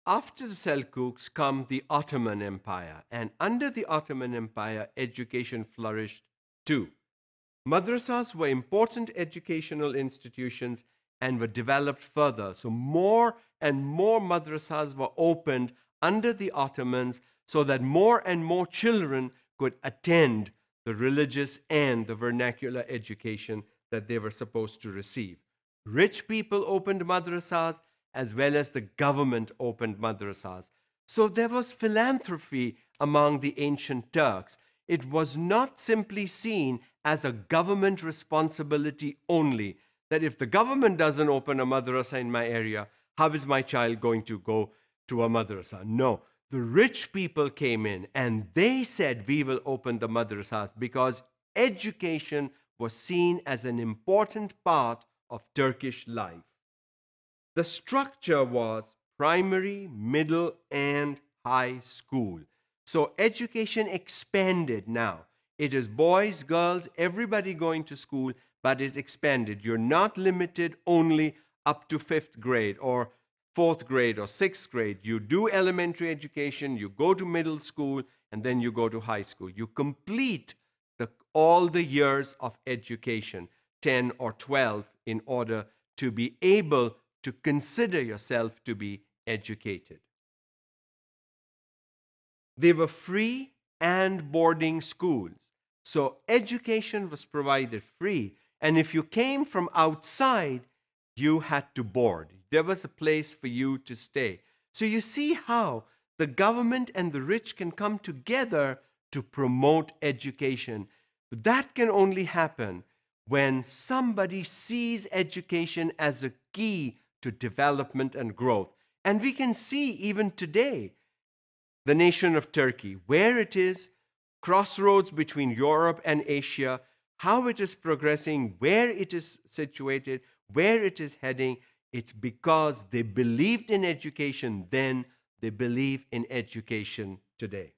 after the Seljuks come the Ottoman Empire, and under the Ottoman Empire, education flourished too. Madrasas were important educational institutions and were developed further. So more and more madrasas were opened under the Ottomans so that more and more children could attend the religious and the vernacular education that they were supposed to receive. Rich people opened madrasas as well as the government opened madrasas. So there was philanthropy among the ancient Turks. It was not simply seen as a government responsibility only, that if the government doesn't open a madrasa in my area, how is my child going to go to a madrasa? No, the rich people came in and they said, we will open the madrasas because education was seen as an important part of Turkish life. The structure was primary, middle, and high school. So education expanded now. It is boys, girls, everybody going to school, but it's expanded. You're not limited only up to 5th grade or 4th grade or 6th grade. You do elementary education, you go to middle school, and then you go to high school. You complete all the years of education, 10 or 12, in order to be able to consider yourself to be educated. They were free and boarding schools. So education was provided free. And if you came from outside, you had to board. There was a place for you to stay. So you see how the government and the rich can come together to promote education. That can only happen when somebody sees education as a key to development and growth. And we can see even today, the nation of Turkey, where it is, crossroads between Europe and Asia, how it is progressing, where it is situated, where it is heading. It's because they believed in education then, they believe in education today.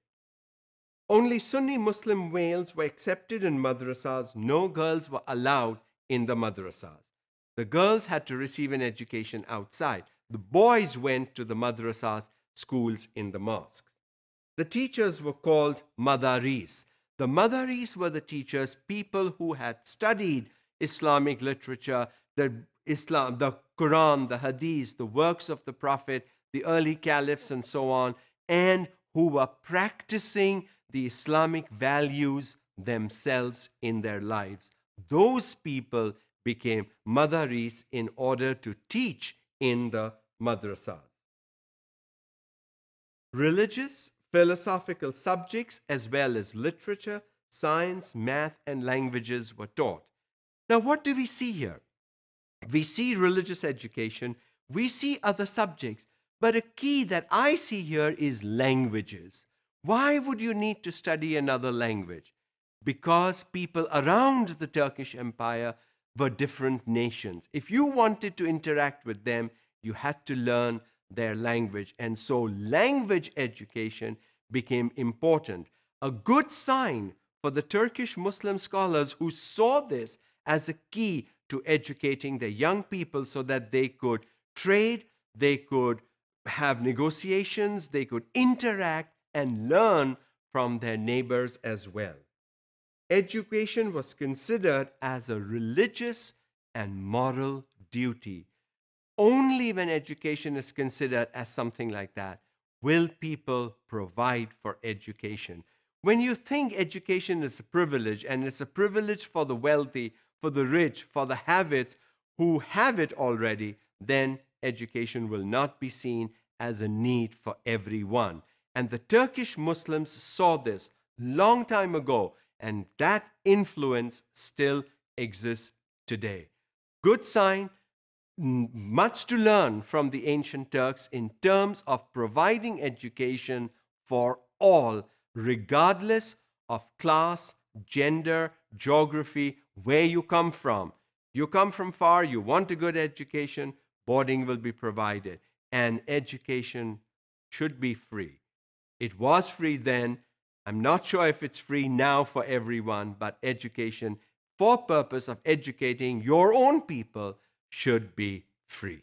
Only Sunni Muslim males were accepted in madrasas. No girls were allowed in the madrasas. The girls had to receive an education outside. The boys went to the madrasas, schools in the mosques. The teachers were called madaris. The madaris were the teachers, people who had studied Islamic literature, the Quran, the Hadith, the works of the Prophet, the early caliphs and so on, and who were practicing the Islamic values themselves in their lives. Those people became madaris in order to teach in the madrasas. Religious, philosophical subjects as well as literature, science, math, and languages were taught. Now, what do we see here? We see religious education, we see other subjects, but a key that I see here is languages. Why would you need to study another language? Because people around the Turkish Empire were different nations. If you wanted to interact with them, you had to learn their language. And so language education became important. A good sign for the Turkish Muslim scholars who saw this as a key to educating the young people so that they could trade, they could have negotiations, they could interact and learn from their neighbors as well. Education was considered as a religious and moral duty. Only when education is considered as something like that will people provide for education. When you think education is a privilege, and it's a privilege for the wealthy, for the rich, for the habits who have it already, then education will not be seen as a need for everyone. And the Turkish Muslims saw this long time ago, and that influence still exists today. Good sign, much to learn from the ancient Turks in terms of providing education for all, regardless of class, gender, geography, where you come from. You come from far, you want a good education, boarding will be provided. And education should be free. It was free then. I'm not sure if it's free now for everyone, but education for purpose of educating your own people should be free.